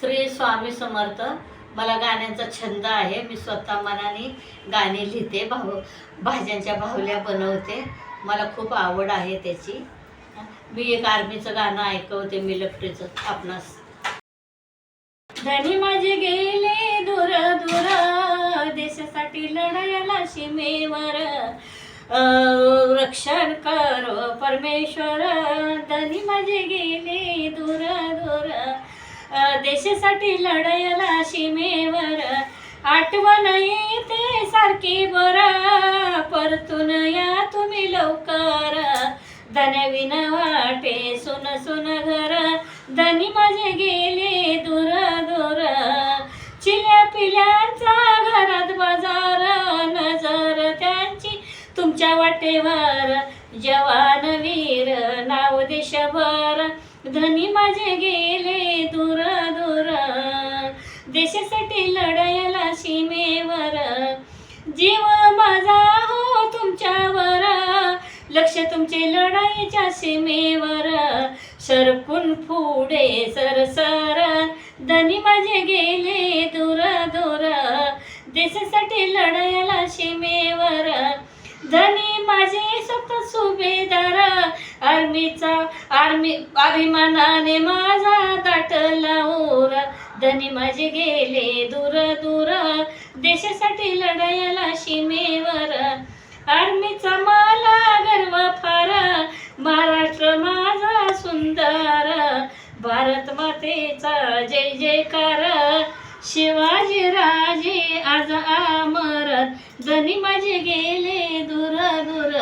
श्री स्वामी समर्थ. मला गाण्यांचा छंद आहे. मी स्वतः मनाने गाणी लिहिते, भाज्यांच्या बाहुल्या बनवते. मला खूप आवड आहे त्याची. मी एक आर्मीचं गाणं ऐकवते, मिलिटरीचं आपणास. धनी माझे गेले दूर दूर, देशासाठी लढायला सीमेवर, रक्षण करो परमेश्वर. धनी माझे गेले दूर दूर, देशासाठी लढायला सीमेवर. आठवण येते सारखी बरं, परतून या तुम्ही लवकर. धन्यविन वाटे सुन सुन घर, धनी माझे गेले दूर दूर. चिल्या पिल्यांचा घरात बाजार, नजर त्यांची तुमच्या वाटेवर. जवान वीर नाव देशभर, धनी माझे गेले दूर दूर. देशासाठी लढायला सीमेवर, जीव माझा हो तुमच्यावर. लक्ष तुमचे लढाईच्या सीमेवर, सरकून पुढे सरसर. धनी माझे गेले दूर दूर, देशासाठी लढायला सीमेवर. धनी माझे स्वतः सुभेदार, आर्मी अभिमानाने माझा दाटला ओर. धनी माझे गेले दूर दूर, देशासाठी लढायला सीमेवर. आर्मीचा मला गर्व फार, महाराष्ट्र माझा सुंदर. भारत मातेचा जय जयकार, शिवाजी राजे आज अमर. धनी माझे गेले दूर दूर.